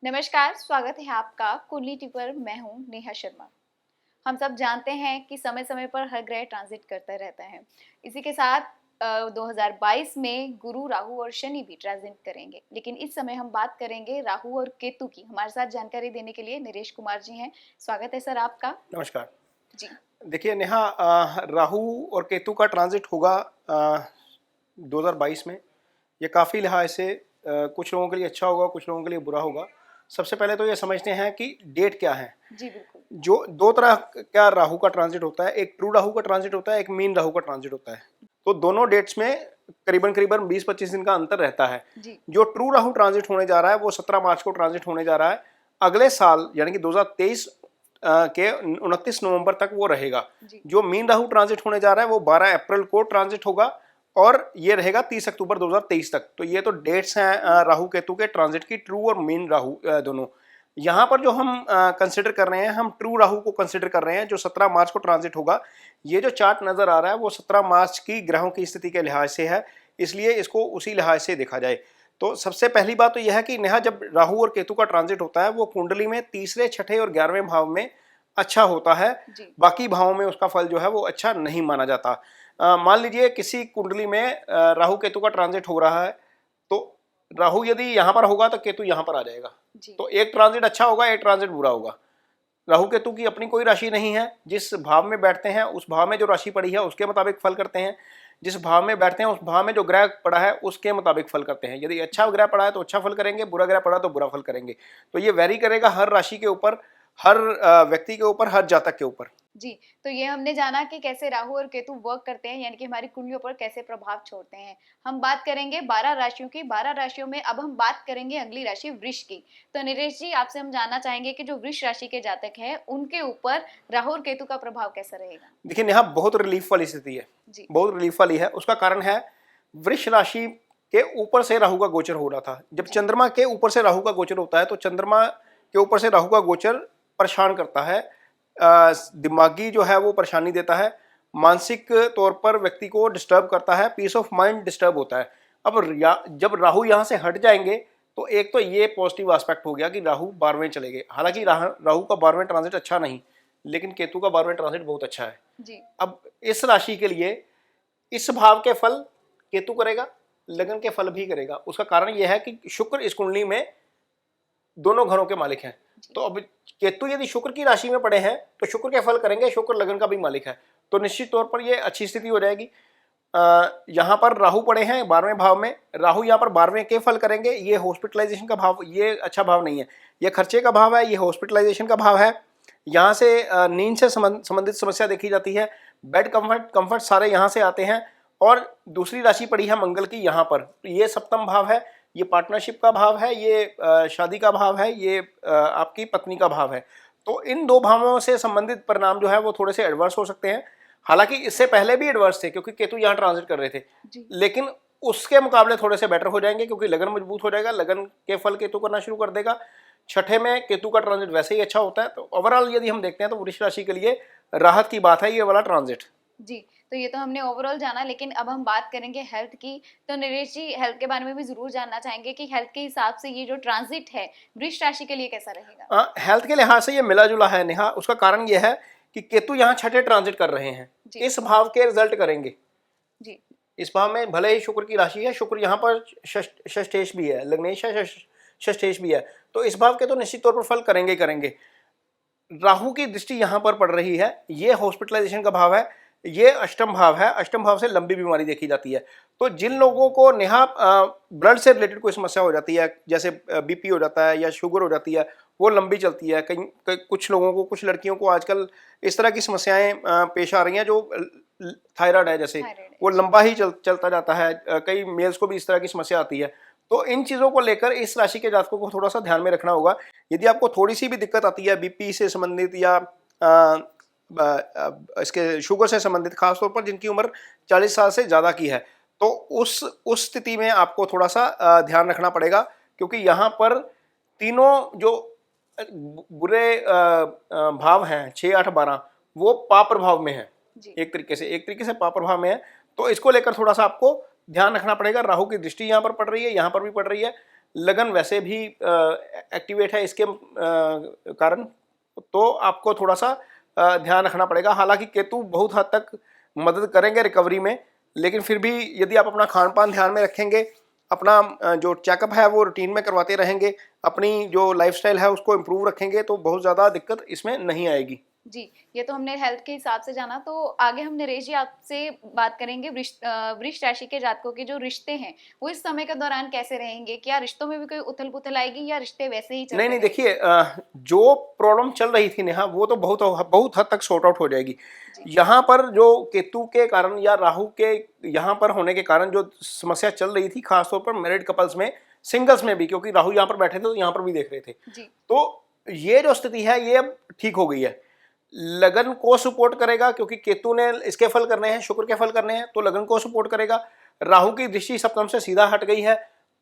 नमस्कार, स्वागत है आपका कुंडली टिप पर। मैं हूं नेहा शर्मा। हम सब जानते हैं कि समय समय पर हर ग्रह ट्रांजिट करता रहता है। इसी के साथ 2022 में गुरु, राहु और शनि भी ट्रांजिट करेंगे। लेकिन इस समय हम बात करेंगे राहु और केतु की। हमारे साथ जानकारी देने के लिए नरेश कुमार जी हैं। स्वागत है सर आपका। नमस्कार। जी देखिए नेहा, राहु और केतु का ट्रांजिट होगा 2022 में। ये काफ़ी लिहाज से कुछ लोगों के लिए अच्छा होगा, कुछ लोगों के लिए बुरा होगा। सबसे पहले तो ये समझते हैं कि डेट क्या है। जी बिल्कुल। जो दो तरह का राहु का ट्रांजिट होता है, एक ट्रू राहु का ट्रांजिट होता है, एक मीन राहु का ट्रांजिट होता है। तो दोनों डेट्स में करीबन करीबन 20-25 दिन का अंतर रहता है। जी जो ट्रू राहु ट्रांजिट होने जा रहा है वो 17 मार्च को ट्रांजिट होने जा रहा है। अगले साल यानी कि 2023 के 29 नवंबर तक वो रहेगा। जी जो मीन राहु ट्रांजिट होने जा रहा है वो 12 अप्रैल को ट्रांजिट होगा और ये रहेगा 30 अक्टूबर 2023 तक। तो ये तो डेट्स हैं राहु केतु के ट्रांजिट की, ट्रू और मीन राहु दोनों। यहाँ पर जो हम कंसिडर कर रहे हैं, हम ट्रू राहु को कंसिडर कर रहे हैं जो 17 मार्च को ट्रांजिट होगा। ये जो चार्ट नजर आ रहा है वो 17 मार्च की ग्रहों की स्थिति के लिहाज से है, इसलिए इसको उसी लिहाज से देखा जाए। तो सबसे पहली बात तो यह है कि नेहा, जब राहु और केतु का ट्रांजिट होता है वो कुंडली में तीसरे, छठे और 11वें भाव में अच्छा होता है। जी बाकी भावों में उसका फल जो है वो अच्छा नहीं माना जाता। मान लीजिए किसी कुंडली में राहु केतु का ट्रांजिट हो रहा है, तो राहु यदि यहाँ पर होगा तो केतु यहाँ पर आ जाएगा। जी तो एक ट्रांजिट अच्छा होगा, एक ट्रांजिट बुरा होगा। राहु केतु की अपनी कोई राशि नहीं है, जिस भाव में बैठते हैं उस भाव में जो राशि पड़ी है उसके मुताबिक फल करते हैं। जिस भाव में बैठते हैं उस भाव में जो ग्रह पड़ा है उसके मुताबिक फल करते हैं। यदि अच्छा ग्रह पड़ा है तो अच्छा फल करेंगे, बुरा ग्रह पड़ा तो बुरा फल करेंगे। तो ये वेरी करेगा हर राशि के ऊपर, हर व्यक्ति के ऊपर, हर जातक के ऊपर। जी। तो ये हमने जाना कि कैसे राहु और केतु वर्क करते हैं, यानी कि हमारी कुंडलियों पर कैसे प्रभाव छोड़ते हैं। हम बात करेंगे 12 राशियों की। 12 राशियों में अब हम बात करेंगे अगली राशि वृष की। तो नीरज जी, आपसे हम जानना चाहेंगे कि जो वृष राशि के जातक हैं उनके ऊपर राहु और केतु का प्रभाव कैसा रहेगा। देखिए नेहा, बहुत रिलीफ वाली स्थिति है, जी बहुत रिलीफ वाली है। उसका कारण है वृष राशि के ऊपर से राहु का गोचर हो रहा था। जब जी चंद्रमा के ऊपर से राहु का गोचर होता है तो चंद्रमा के ऊपर से राहु का गोचर परेशान करता है, दिमागी जो है वो परेशानी देता है, मानसिक तौर पर व्यक्ति को डिस्टर्ब करता है, पीस ऑफ माइंड डिस्टर्ब होता है। अब जब राहु यहाँ से हट जाएंगे तो एक तो ये पॉजिटिव एस्पेक्ट हो गया कि राहु 12वें चले गए। हालांकि राहु का 12वें ट्रांजिट अच्छा नहीं, लेकिन केतु का 12वें ट्रांजिट बहुत अच्छा है। जी अब इस राशि के लिए इस भाव के फल केतु करेगा, लगन के फल भी करेगा। उसका कारण यह है कि शुक्र इस कुंडली में दोनों घरों के मालिक हैं। तो अब केतु यदि शुक्र की राशि में पड़े हैं तो शुक्र के फल करेंगे, शुक्र लगन का भी मालिक है, तो निश्चित तौर पर यह अच्छी स्थिति हो जाएगी। यहाँ पर राहु पड़े हैं 12वें भाव में, राहु यहाँ पर 12वें के फल करेंगे। ये हॉस्पिटलाइजेशन का भाव, ये अच्छा भाव नहीं है, ये खर्चे का भाव है, ये हॉस्पिटलाइजेशन का भाव है। यहाँ से नींद से संबंधित समस्या देखी जाती है, बेड कंफर्ट सारे यहाँ से आते हैं। और दूसरी राशि पड़ी है मंगल की यहाँ पर, ये सप्तम भाव है, ये पार्टनरशिप का भाव है, ये शादी का भाव है, ये आपकी पत्नी का भाव है। तो इन दो भावों से संबंधित परिणाम जो है वो थोड़े से एडवर्स हो सकते हैं। हालांकि इससे पहले भी एडवर्स थे क्योंकि केतु यहाँ ट्रांजिट कर रहे थे, जी लेकिन उसके मुकाबले थोड़े से बेटर हो जाएंगे क्योंकि लगन मजबूत हो जाएगा, लगन के फल केतु करना शुरू कर देगा। छठे में केतु का ट्रांजिट वैसे ही अच्छा होता है। तो ओवरऑल यदि हम देखते हैं तो वृष राशि के लिए राहत की बात है ये वाला ट्रांजिट। जी। तो ये तो हमने ओवरऑल जाना, लेकिन अब हम बात करेंगे हेल्थ की। तो नरेश जी, हेल्थ के बारे में भी जरूर जानना चाहेंगे कि हेल्थ के हिसाब से ये जो ट्रांजिट है वृष राशि के लिए कैसा रहेगा। हेल्थ के लिहाज से ये मिला जुला है नेहा। उसका कारण यह है कि केतु यहाँ छठे ट्रांजिट कर रहे हैं, जी इस भाव के रिजल्ट करेंगे। जी इस भाव में भले ही शुक्र की राशि है, शुक्र यहाँ पर षष्ठेश भी है, लग्नेश है, षष्ठेश भी है, तो इस भाव के तो निश्चित तौर पर फल करेंगे करेंगे। राहु की दृष्टि यहाँ पर पड़ रही है, ये हॉस्पिटलाइजेशन का भाव है, ये अष्टम भाव है, अष्टम भाव से लंबी बीमारी देखी जाती है। तो जिन लोगों को नेहा ब्लड से रिलेटेड कोई समस्या हो जाती है, जैसे बीपी हो जाता है या शुगर हो जाती है, वो लंबी चलती है। कुछ लोगों को, कुछ लड़कियों को आजकल इस तरह की समस्याएं पेश आ रही हैं, जो थायराइड है जैसे, थायराइड वो है जी। लंबा ही चलता जाता है। कई मेल्स को भी इस तरह की समस्या आती है। तो इन चीज़ों को लेकर इस राशि के जातकों को थोड़ा सा ध्यान में रखना होगा। यदि आपको थोड़ी सी भी दिक्कत आती है बीपी से संबंधित या इसके शुगर से संबंधित, खासतौर पर जिनकी उम्र 40 साल से ज़्यादा की है, तो उस स्थिति में आपको थोड़ा सा ध्यान रखना पड़ेगा क्योंकि यहाँ पर तीनों जो बुरे भाव हैं 6, 8, 12, वो पाप प्रभाव में है। जी एक तरीके से पाप प्रभाव में है। तो इसको लेकर थोड़ा सा आपको ध्यान रखना पड़ेगा। राहु की दृष्टि यहाँ पर पड़ रही है, यहाँ पर भी पड़ रही है। लगन वैसे भी एक्टिवेट है इसके कारण, तो आपको थोड़ा सा ध्यान रखना पड़ेगा। हालांकि केतु बहुत हद तक मदद करेंगे रिकवरी में, लेकिन फिर भी यदि आप अपना खान पान ध्यान में रखेंगे, अपना जो चेकअप है वो रूटीन में करवाते रहेंगे, अपनी जो लाइफस्टाइल है उसको इम्प्रूव रखेंगे, तो बहुत ज़्यादा दिक्कत इसमें नहीं आएगी। जी, ये तो हमने हेल्थ के हिसाब से जाना। तो आगे हम नरेश जी आपसे बात करेंगे वृष राशि के जातकों के जो रिश्ते हैं वो इस समय के दौरान कैसे रहेंगे, क्या रिश्तों में भी कोई उथल पुथल आएगी या रिश्ते वैसे ही चलते नहीं, देखिए जो प्रॉब्लम चल रही थी नेहा, वो तो बहुत हद तक सॉर्ट आउट हो जाएगी। यहाँ पर जो केतु के कारण या राहु के यहाँ पर होने के कारण जो समस्या चल रही थी, खासतौर पर मैरिड कपल्स में, सिंगल्स में भी, क्योंकि राहु यहाँ पर बैठे थे तो यहाँ पर भी देख रहे थे जी। तो ये जो स्थिति है ये अब ठीक हो गई है। लगन को सपोर्ट करेगा, क्योंकि केतु ने इसके फल करने हैं, शुक्र के फल करने हैं, तो लगन को सपोर्ट करेगा। राहु की दृष्टि सप्तम से सीधा हट गई है,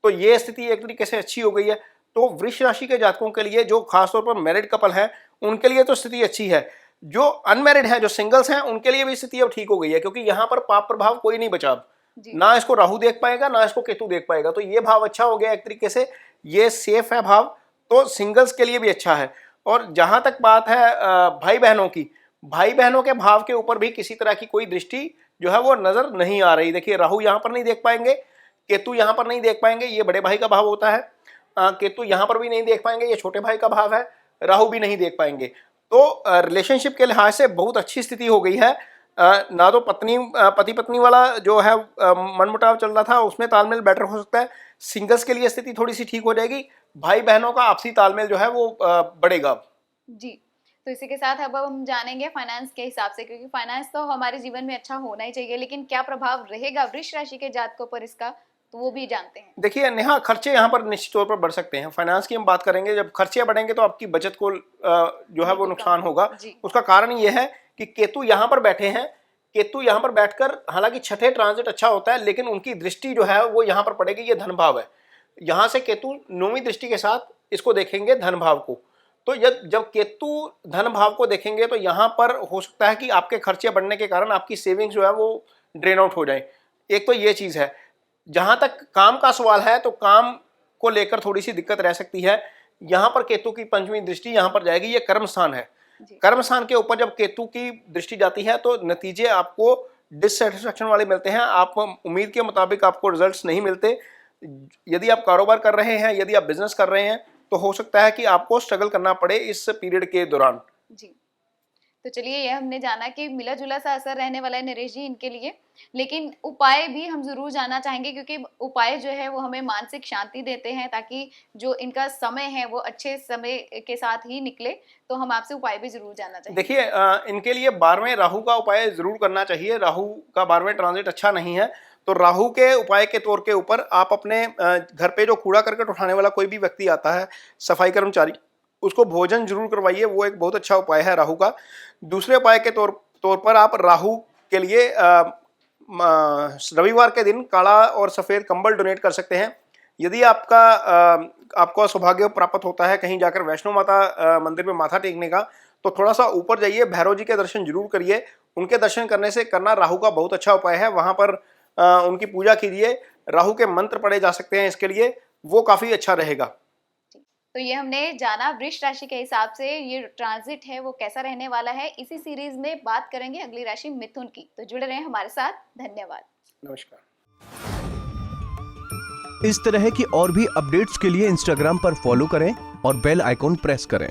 तो ये स्थिति एक तरीके से अच्छी हो गई है। तो वृष राशि के जातकों के लिए जो खासतौर पर मैरिड कपल हैं उनके लिए तो स्थिति अच्छी है। जो अनमैरिड हैं, जो सिंगल्स हैं, उनके लिए भी स्थिति अब ठीक हो गई है, क्योंकि यहाँ पर पाप प्रभाव कोई नहीं बचा। ना इसको राहु देख पाएगा, ना इसको केतु देख पाएगा, तो ये भाव अच्छा हो गया एक तरीके से, ये सेफ है भाव, तो सिंगल्स के लिए भी अच्छा है। और जहां तक बात है भाई बहनों की, भाई बहनों के भाव के ऊपर भी किसी तरह की कोई दृष्टि जो है वो नजर नहीं आ रही। देखिए, राहु यहाँ पर नहीं देख पाएंगे, केतु यहाँ पर नहीं देख पाएंगे, ये बड़े भाई का भाव होता है। केतु यहाँ पर भी नहीं देख पाएंगे, ये छोटे भाई का भाव है। राहु भी नहीं देख पाएंगे, तो रिलेशनशिप के लिहाज से बहुत अच्छी स्थिति हो गई है। ना तो पति पत्नी वाला जो है मनमुटाव चल रहा था, उसमें तालमेल बेटर हो सकता है। सिंगल्स के लिए स्थिति थोड़ी सी ठीक हो जाएगी, भाई बहनों का आपसी तालमेल जो है वो बढ़ेगा जी। तो इसी के साथ अब हम जानेंगे फाइनेंस के हिसाब से, क्योंकि फाइनेंस तो हमारे जीवन में अच्छा होना ही चाहिए, लेकिन क्या प्रभाव रहेगा वृष राशि के जातकों पर इसका, तो वो भी जानते हैं। देखिए नेहा, खर्चे यहाँ पर निश्चित तौर पर बढ़ सकते हैं। फाइनेंस की हम बात करेंगे, जब खर्चे बढ़ेंगे तो आपकी बचत को जो है वो नुकसान होगा। उसका कारण ये है कि केतु यहाँ पर बैठे हैं। केतु यहाँ पर बैठकर, हालांकि छठे ट्रांजिट अच्छा होता है, लेकिन उनकी दृष्टि जो है वो यहाँ पर पड़ेगी, ये धन भाव है। यहाँ से केतु 9वीं दृष्टि के साथ इसको देखेंगे, धन भाव को। तो जब केतु धन भाव को देखेंगे तो यहाँ पर हो सकता है कि आपके खर्चे बढ़ने के कारण आपकी सेविंग्स जो है वो ड्रेन आउट हो जाए। एक तो ये चीज़ है। जहाँ तक काम का सवाल है, तो काम को लेकर थोड़ी सी दिक्कत रह सकती है। यहाँ पर केतु की 5वीं दृष्टि यहाँ पर जाएगी, ये कर्म स्थान है। कर्म स्थान के ऊपर जब केतु की दृष्टि जाती है तो नतीजे आपको डिससेटिस्फैक्शन वाले मिलते हैं। आप उम्मीद के मुताबिक आपको रिजल्ट्स नहीं मिलते। यदि आप कारोबार कर रहे हैं, यदि आप बिजनेस कर रहे हैं, तो हो सकता है कि आपको स्ट्रगल करना पड़े इस पीरियड के दौरान। जी, तो चलिए ये हमने जाना कि मिला जुला सा असर रहने वाला है नरेश जी इनके लिए, लेकिन उपाय भी हम जरूर जानना चाहेंगे, क्योंकि उपाय जो है वो हमें मानसिक शांति देते हैं, ताकि जो इनका समय है वो अच्छे समय के साथ ही निकले। तो हम आपसे उपाय भी जरूर जानना चाहेंगे। देखिए, इनके लिए 12वें राहु का उपाय जरूर करना चाहिए। राहु का 12वें ट्रांजिट अच्छा नहीं है, तो राहु के उपाय के तौर के ऊपर आप अपने घर पे जो कूड़ा करकट उठाने वाला कोई भी व्यक्ति आता है, सफाई उसको भोजन जरूर करवाइए। वो एक बहुत अच्छा उपाय है राहु का। दूसरे उपाय के तौर पर आप राहु के लिए रविवार के दिन काला और सफ़ेद कंबल डोनेट कर सकते हैं। यदि आपको सौभाग्य प्राप्त होता है कहीं जाकर वैष्णो माता मंदिर में माथा टेकने का, तो थोड़ा सा ऊपर जाइए, भैरव जी के दर्शन जरूर करिए। उनके दर्शन करना राहु का बहुत अच्छा उपाय है। वहाँ पर उनकी पूजा कीजिए, राहु के मंत्र पढ़े जा सकते हैं इसके लिए, वो काफ़ी अच्छा रहेगा। तो ये हमने जाना वृष राशि के हिसाब से ये ट्रांजिट है वो कैसा रहने वाला है। इसी सीरीज में बात करेंगे अगली राशि मिथुन की, तो जुड़े रहें हमारे साथ। धन्यवाद। नमस्कार। इस तरह की और भी अपडेट्स के लिए इंस्टाग्राम पर फॉलो करें और बेल आइकॉन प्रेस करें।